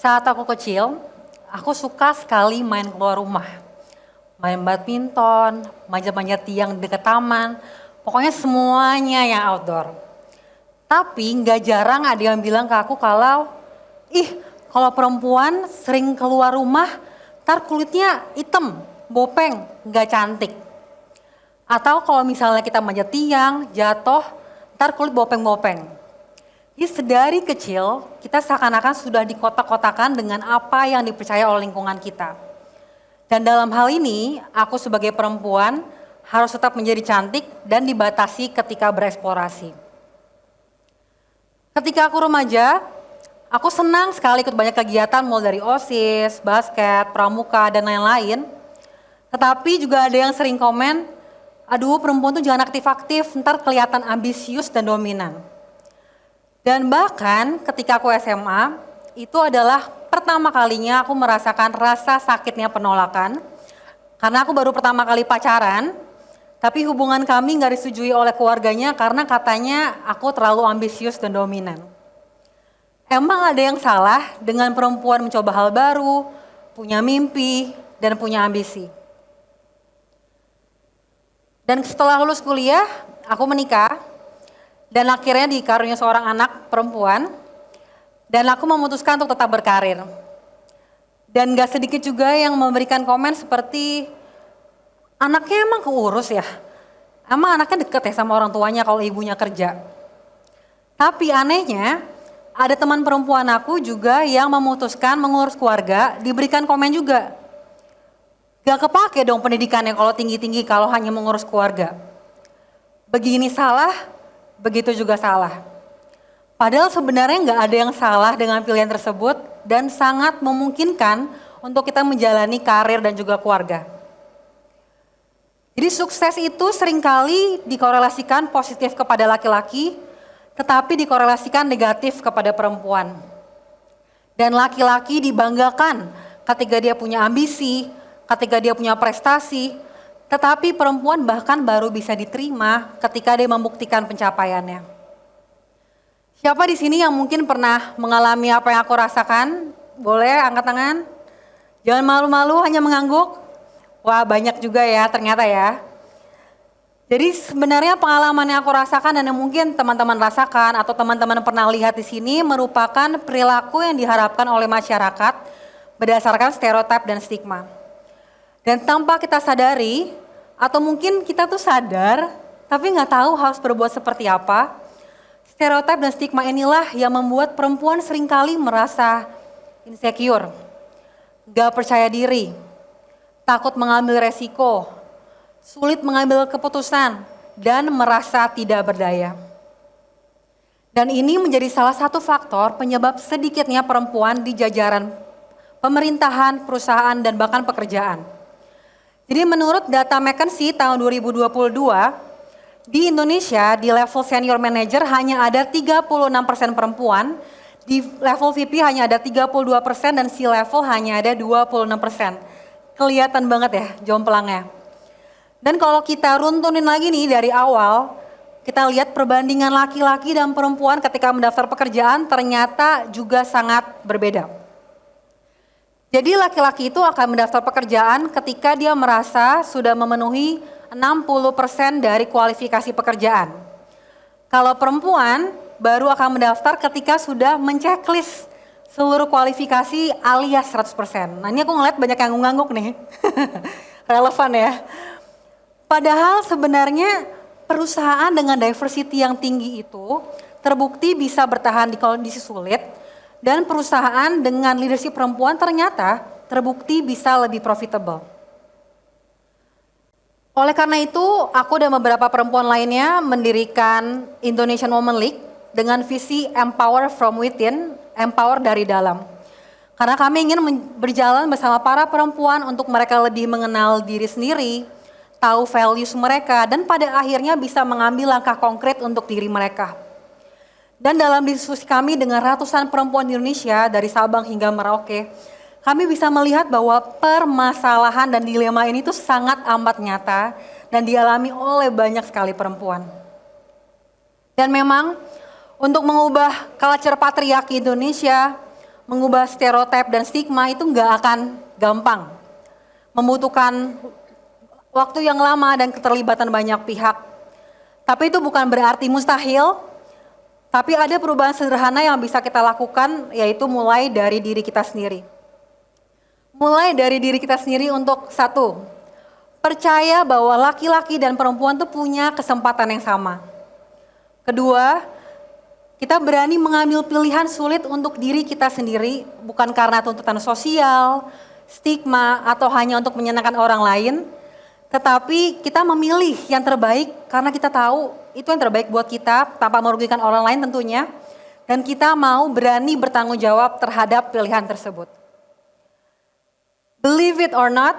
Saat aku kecil, aku suka sekali main keluar rumah. Main badminton, manjat-manjat tiang di dekat taman, pokoknya semuanya yang outdoor. Tapi nggak jarang ada yang bilang ke aku kalau, ih kalau perempuan sering keluar rumah, ntar kulitnya hitam, bopeng, nggak cantik. Atau kalau misalnya kita manjat tiang, jatuh, ntar kulit bopeng-bopeng. Jadi sedari kecil kita seakan-akan sudah dikotak-kotakan dengan apa yang dipercaya oleh lingkungan kita. Dan dalam hal ini aku sebagai perempuan harus tetap menjadi cantik dan dibatasi ketika bereksplorasi. Ketika aku remaja, aku senang sekali ikut banyak kegiatan mulai dari OSIS, basket, pramuka, dan lain-lain. Tetapi juga ada yang sering komen, aduh perempuan tuh jangan aktif-aktif, ntar kelihatan ambisius dan dominan. Dan bahkan ketika aku SMA, itu adalah pertama kalinya aku merasakan rasa sakitnya penolakan. Karena aku baru pertama kali pacaran, tapi hubungan kami gak disetujui oleh keluarganya karena katanya aku terlalu ambisius dan dominan. Emang ada yang salah dengan perempuan mencoba hal baru, punya mimpi, dan punya ambisi. Dan setelah lulus kuliah, aku menikah. Dan akhirnya dikaruniai seorang anak perempuan, dan aku memutuskan untuk tetap berkarir. Dan gak sedikit juga yang memberikan komen seperti, anaknya emang keurus ya? Emang anaknya deket ya sama orang tuanya kalau ibunya kerja? Tapi anehnya, ada teman perempuan aku juga yang memutuskan mengurus keluarga, diberikan komen juga. Gak kepake dong pendidikannya kalau tinggi-tinggi kalau hanya mengurus keluarga. Begini salah, begitu juga salah. Padahal sebenarnya nggak ada yang salah dengan pilihan tersebut dan sangat memungkinkan untuk kita menjalani karir dan juga keluarga. Jadi sukses itu seringkali dikorelasikan positif kepada laki-laki, tetapi dikorelasikan negatif kepada perempuan. Dan laki-laki dibanggakan ketika dia punya ambisi, ketika dia punya prestasi, tetapi perempuan bahkan baru bisa diterima ketika dia membuktikan pencapaiannya. Siapa di sini yang mungkin pernah mengalami apa yang aku rasakan? Boleh angkat tangan? Jangan malu-malu hanya mengangguk. Wah banyak juga ya ternyata ya. Jadi sebenarnya pengalaman yang aku rasakan dan yang mungkin teman-teman rasakan atau teman-teman pernah lihat di sini merupakan perilaku yang diharapkan oleh masyarakat berdasarkan stereotip dan stigma. Dan tanpa kita sadari, atau mungkin kita tuh sadar, tapi nggak tahu harus berbuat seperti apa. Stereotip dan stigma inilah yang membuat perempuan seringkali merasa insecure, nggak percaya diri, takut mengambil resiko, sulit mengambil keputusan, dan merasa tidak berdaya. Dan ini menjadi salah satu faktor penyebab sedikitnya perempuan di jajaran pemerintahan, perusahaan, dan bahkan pekerjaan. Jadi menurut data McKinsey tahun 2022, di Indonesia di level senior manager hanya ada 36% perempuan, di level VP hanya ada 32% dan C-level hanya ada 26%. Kelihatan banget ya jomplangnya. Dan kalau kita runtunin lagi nih dari awal, kita lihat perbandingan laki-laki dan perempuan ketika mendaftar pekerjaan ternyata juga sangat berbeda. Jadi laki-laki itu akan mendaftar pekerjaan ketika dia merasa sudah memenuhi 60% dari kualifikasi pekerjaan. Kalau perempuan baru akan mendaftar ketika sudah menceklis seluruh kualifikasi alias 100%. Nah ini aku ngeliat banyak yang ngangguk nih, relevan ya. Padahal sebenarnya perusahaan dengan diversity yang tinggi itu terbukti bisa bertahan di kondisi sulit. Dan perusahaan dengan leadership perempuan ternyata terbukti bisa lebih profitable. Oleh karena itu, aku dan beberapa perempuan lainnya mendirikan Indonesian Women League dengan visi empower from within, empower dari dalam. Karena kami ingin berjalan bersama para perempuan untuk mereka lebih mengenal diri sendiri, tahu values mereka, dan pada akhirnya bisa mengambil langkah konkret untuk diri mereka. Dan dalam diskusi kami dengan ratusan perempuan di Indonesia dari Sabang hingga Merauke, kami bisa melihat bahwa permasalahan dan dilema ini tuh sangat amat nyata dan dialami oleh banyak sekali perempuan. Dan memang untuk mengubah culture patriarki Indonesia, mengubah stereotip dan stigma itu nggak akan gampang. Membutuhkan waktu yang lama dan keterlibatan banyak pihak. Tapi itu bukan berarti mustahil, tapi ada perubahan sederhana yang bisa kita lakukan, yaitu mulai dari diri kita sendiri. Mulai dari diri kita sendiri untuk satu, percaya bahwa laki-laki dan perempuan tuh punya kesempatan yang sama. Kedua, kita berani mengambil pilihan sulit untuk diri kita sendiri, bukan karena tuntutan sosial, stigma, atau hanya untuk menyenangkan orang lain, tetapi kita memilih yang terbaik karena kita tahu itu yang terbaik buat kita tanpa merugikan orang lain tentunya, dan kita mau berani bertanggung jawab terhadap pilihan tersebut. Believe it or not,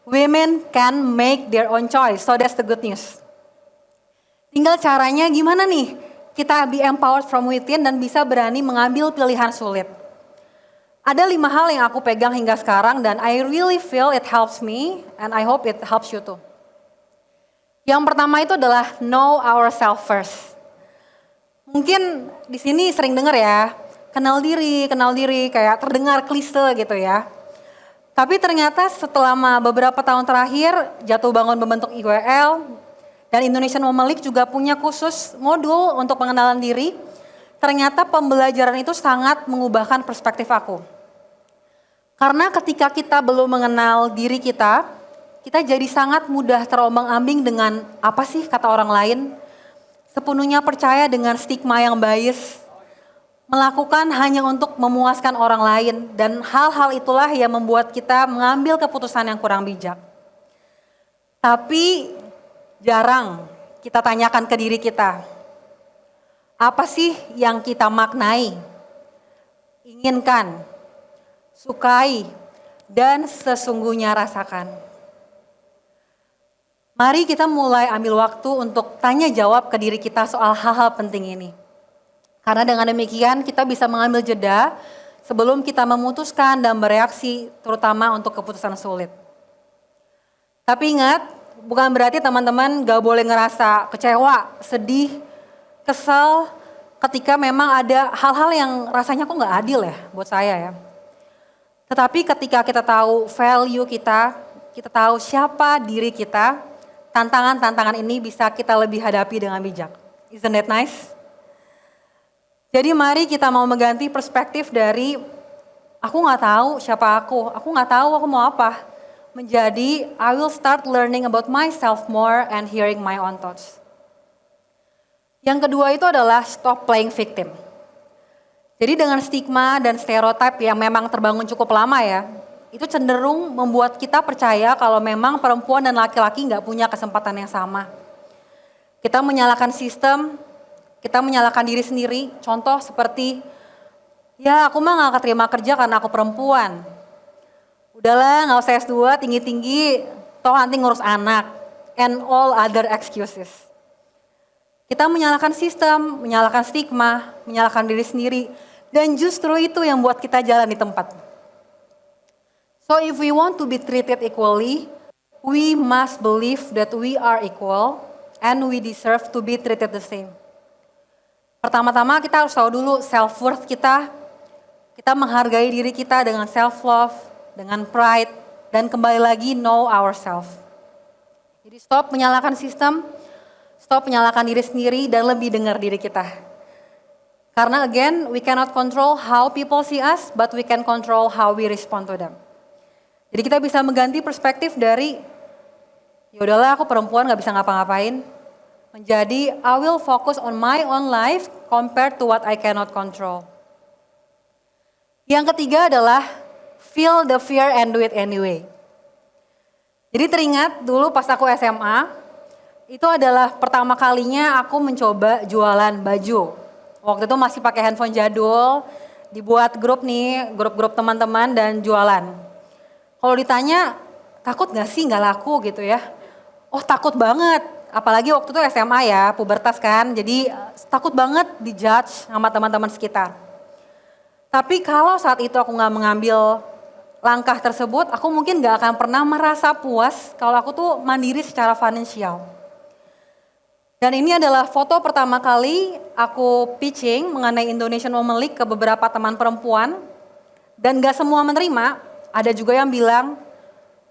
women can make their own choice, so that's the good news. Tinggal caranya gimana nih? Kita be empowered from within dan bisa berani mengambil pilihan sulit. Ada 5 hal yang aku pegang hingga sekarang dan I really feel it helps me and I hope it helps you too. Yang pertama itu adalah know ourselves first. Mungkin di sini sering dengar ya, kenal diri, kayak terdengar klise gitu ya. Tapi ternyata setelah beberapa tahun terakhir Jatuh Bangun membentuk IWL dan Indonesian Women League juga punya khusus modul untuk pengenalan diri. Ternyata pembelajaran itu sangat mengubahkan perspektif aku. Karena ketika kita belum mengenal diri kita jadi sangat mudah terombang-ambing dengan apa sih kata orang lain, sepenuhnya percaya dengan stigma yang bias, melakukan hanya untuk memuaskan orang lain, dan hal-hal itulah yang membuat kita mengambil keputusan yang kurang bijak. Tapi jarang kita tanyakan ke diri kita, apa sih yang kita maknai, inginkan, sukai, dan sesungguhnya rasakan. Mari kita mulai ambil waktu untuk tanya jawab ke diri kita soal hal-hal penting ini. Karena dengan demikian kita bisa mengambil jeda sebelum kita memutuskan dan bereaksi, terutama untuk keputusan sulit. Tapi ingat, bukan berarti teman-teman gak boleh ngerasa kecewa, sedih, kesal ketika memang ada hal-hal yang rasanya kok gak adil ya buat saya ya. Tetapi ketika kita tahu value kita tahu siapa diri kita, tantangan-tantangan ini bisa kita lebih hadapi dengan bijak. Isn't that nice? Jadi mari kita mau mengganti perspektif dari aku gak tahu siapa aku gak tahu aku mau apa, menjadi I will start learning about myself more and hearing my own thoughts. Yang kedua itu adalah stop playing victim. Jadi dengan stigma dan stereotip yang memang terbangun cukup lama ya, itu cenderung membuat kita percaya kalau memang perempuan dan laki-laki gak punya kesempatan yang sama. Kita menyalahkan sistem, kita menyalahkan diri sendiri, contoh seperti, ya aku mah gak keterima kerja karena aku perempuan. Udahlah gak usah S2, tinggi-tinggi, toh nanti ngurus anak, and all other excuses. Kita menyalahkan sistem, menyalahkan stigma, menyalahkan diri sendiri, dan justru itu yang buat kita jalan di tempat. So if we want to be treated equally, we must believe that we are equal and we deserve to be treated the same. Pertama-tama kita harus tahu dulu self-worth kita menghargai diri kita dengan self-love, dengan pride, dan kembali lagi know ourselves. Jadi stop menyalahkan sistem, stop menyalahkan diri sendiri, dan lebih dengar diri kita. Karena again, we cannot control how people see us, but we can control how we respond to them. Jadi kita bisa mengganti perspektif dari, ya udahlah aku perempuan gak bisa ngapa-ngapain, menjadi I will focus on my own life compared to what I cannot control. Yang ketiga adalah feel the fear and do it anyway. Jadi teringat dulu pas aku SMA, itu adalah pertama kalinya aku mencoba jualan baju. Waktu itu masih pakai handphone jadul, dibuat grup nih, grup-grup teman-teman dan jualan. Kalau ditanya, takut gak sih gak laku gitu ya? Oh takut banget, apalagi waktu itu SMA ya, pubertas kan, jadi takut banget dijudge sama teman-teman sekitar. Tapi kalau saat itu aku gak mengambil langkah tersebut, aku mungkin gak akan pernah merasa puas kalau aku tuh mandiri secara finansial. Dan ini adalah foto pertama kali aku pitching mengenai Indonesian Women League ke beberapa teman perempuan. Dan gak semua menerima, ada juga yang bilang,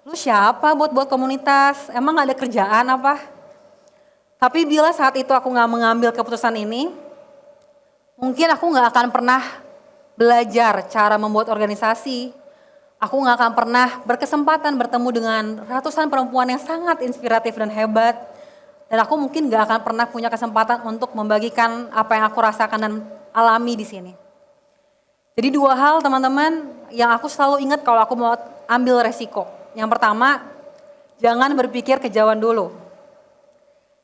lu siapa buat komunitas, emang gak ada kerjaan apa? Tapi bila saat itu aku gak mengambil keputusan ini, mungkin aku gak akan pernah belajar cara membuat organisasi. Aku gak akan pernah berkesempatan bertemu dengan ratusan perempuan yang sangat inspiratif dan hebat. Dan aku mungkin gak akan pernah punya kesempatan untuk membagikan apa yang aku rasakan dan alami di sini. Jadi 2 hal teman-teman yang aku selalu ingat kalau aku mau ambil resiko. Yang pertama, jangan berpikir kejauhan dulu.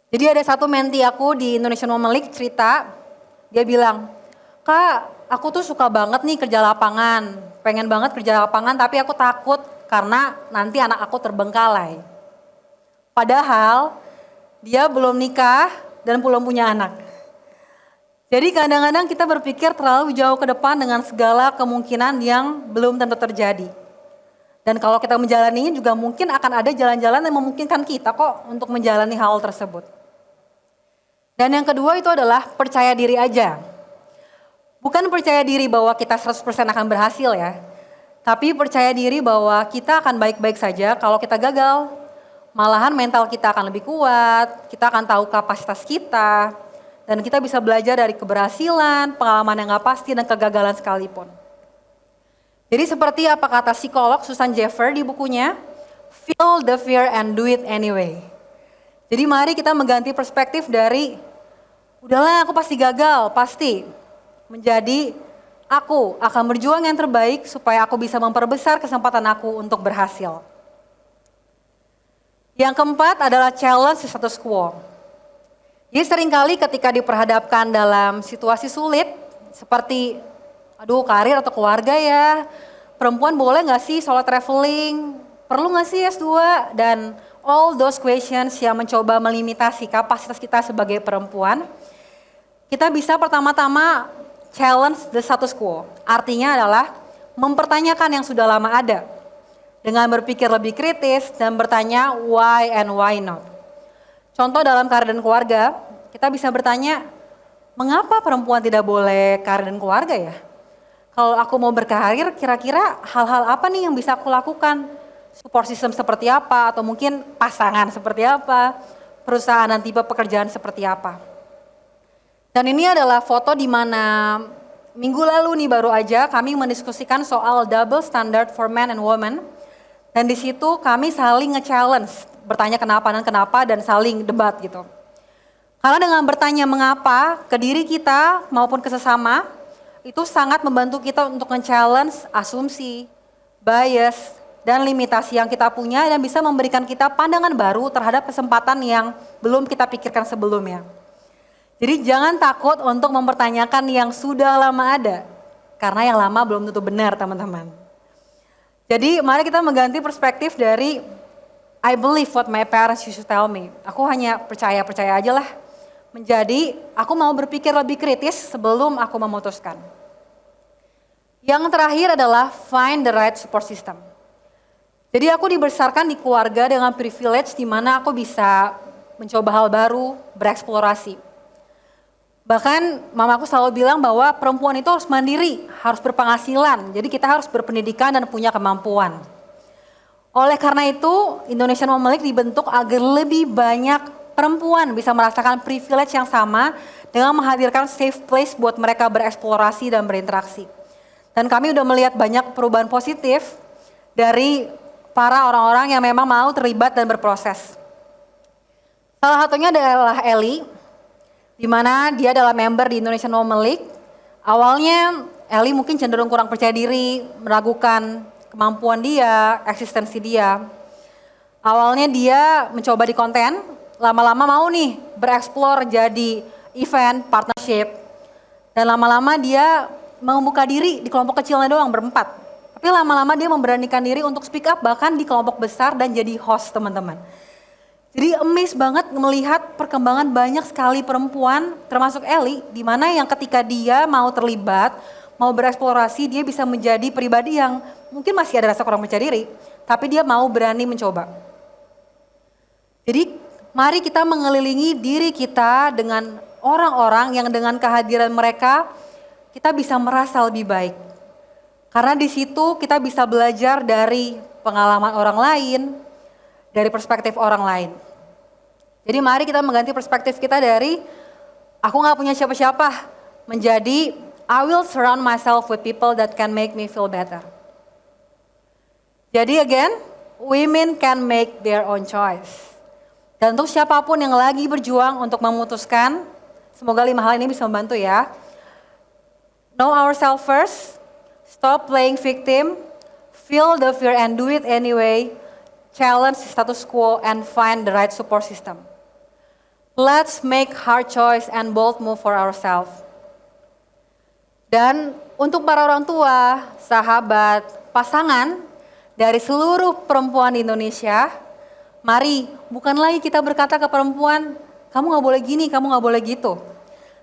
Jadi ada satu menti aku di Indonesian Women League cerita, dia bilang, Kak aku tuh suka banget nih kerja lapangan, pengen banget kerja lapangan tapi aku takut karena nanti anak aku terbengkalai. Padahal dia belum nikah dan belum punya anak. Jadi kadang-kadang kita berpikir terlalu jauh ke depan dengan segala kemungkinan yang belum tentu terjadi. Dan kalau kita menjalaninya juga mungkin akan ada jalan-jalan yang memungkinkan kita kok untuk menjalani hal tersebut. Dan yang kedua itu adalah percaya diri aja. Bukan percaya diri bahwa kita 100% akan berhasil ya. Tapi percaya diri bahwa kita akan baik-baik saja kalau kita gagal. Malahan mental kita akan lebih kuat, kita akan tahu kapasitas kita. Dan kita bisa belajar dari keberhasilan, pengalaman yang gak pasti, dan kegagalan sekalipun. Jadi seperti apa kata psikolog Susan Jeffer di bukunya, feel the fear and do it anyway. Jadi mari kita mengganti perspektif dari, udahlah aku pasti gagal, pasti. Menjadi, aku akan berjuang yang terbaik supaya aku bisa memperbesar kesempatan aku untuk berhasil. Yang keempat adalah challenge status quo. Jadi seringkali ketika diperhadapkan dalam situasi sulit, seperti karir atau keluarga ya, perempuan boleh gak sih solo traveling, perlu gak sih S2, dan all those questions yang mencoba melimitasi kapasitas kita sebagai perempuan, kita bisa pertama-tama challenge the status quo. Artinya adalah mempertanyakan yang sudah lama ada, dengan berpikir lebih kritis dan bertanya why and why not. Contoh dalam karir dan keluarga, kita bisa bertanya, mengapa perempuan tidak boleh karir dan keluarga ya? Kalau aku mau berkarir, kira-kira hal-hal apa nih yang bisa aku lakukan? Support system seperti apa? Atau mungkin pasangan seperti apa? Perusahaan dan tipe pekerjaan seperti apa? Dan ini adalah foto di mana minggu lalu nih baru aja kami mendiskusikan soal double standard for men and women. Dan di situ kami saling nge-challenge, bertanya kenapa dan saling debat gitu. Karena dengan bertanya mengapa ke diri kita maupun ke sesama, itu sangat membantu kita untuk nge-challenge asumsi, bias, dan limitasi yang kita punya dan bisa memberikan kita pandangan baru terhadap kesempatan yang belum kita pikirkan sebelumnya. Jadi jangan takut untuk mempertanyakan yang sudah lama ada, karena yang lama belum tentu benar teman-teman. Jadi mari kita mengganti perspektif dari I believe what my parents used to tell me. Aku hanya percaya aja lah. Menjadi aku mau berpikir lebih kritis sebelum aku memutuskan. Yang terakhir adalah find the right support system. Jadi aku dibesarkan di keluarga dengan privilege di mana aku bisa mencoba hal baru, bereksplorasi. Bahkan mamaku selalu bilang bahwa perempuan itu harus mandiri, harus berpenghasilan. Jadi kita harus berpendidikan dan punya kemampuan. Oleh karena itu, Indonesian Women League dibentuk agar lebih banyak perempuan bisa merasakan privilege yang sama dengan menghadirkan safe place buat mereka bereksplorasi dan berinteraksi. Dan kami udah melihat banyak perubahan positif dari para orang-orang yang memang mau terlibat dan berproses. Salah satunya adalah Eli, di mana dia adalah member di Indonesian Women League. Awalnya Eli mungkin cenderung kurang percaya diri, meragukan kemampuan dia, eksistensi dia. Awalnya dia mencoba di konten, lama-lama mau nih bereksplor jadi event, partnership. Dan lama-lama dia membuka diri di kelompok kecilnya doang berempat. Tapi lama-lama dia memberanikan diri untuk speak up bahkan di kelompok besar dan jadi host teman-teman. Jadi amazed banget melihat perkembangan banyak sekali perempuan termasuk Eli di mana yang ketika dia mau terlibat, mau bereksplorasi dia bisa menjadi pribadi yang mungkin masih ada rasa kurang percaya diri, tapi dia mau berani mencoba. Jadi mari kita mengelilingi diri kita dengan orang-orang yang dengan kehadiran mereka kita bisa merasa lebih baik. Karena di situ kita bisa belajar dari pengalaman orang lain, dari perspektif orang lain. Jadi mari kita mengganti perspektif kita dari aku gak punya siapa-siapa menjadi I will surround myself with people that can make me feel better. Jadi again, women can make their own choice. Dan untuk siapapun yang lagi berjuang untuk memutuskan, semoga 5 hal ini bisa membantu ya. Know ourselves first, stop playing victim, feel the fear and do it anyway, challenge the status quo and find the right support system. Let's make hard choice and bold move for ourselves. Dan untuk para orang tua, sahabat, pasangan dari seluruh perempuan di Indonesia, mari bukan lagi kita berkata ke perempuan, kamu gak boleh gini, kamu gak boleh gitu.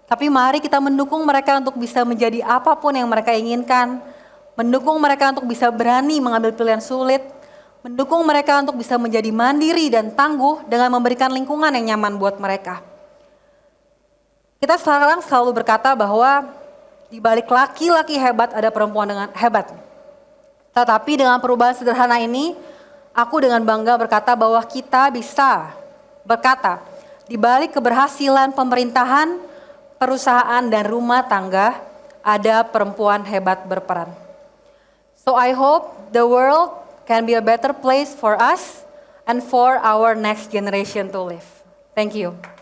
Tapi mari kita mendukung mereka untuk bisa menjadi apapun yang mereka inginkan, mendukung mereka untuk bisa berani mengambil pilihan sulit, mendukung mereka untuk bisa menjadi mandiri dan tangguh dengan memberikan lingkungan yang nyaman buat mereka. Kita sekarang selalu berkata bahwa di balik laki-laki hebat ada perempuan dengan hebat. Tetapi dengan perubahan sederhana ini, aku dengan bangga berkata bahwa kita bisa berkata, di balik keberhasilan pemerintahan, perusahaan dan rumah tangga, ada perempuan hebat berperan. So I hope the world can be a better place for us and for our next generation to live. Thank you.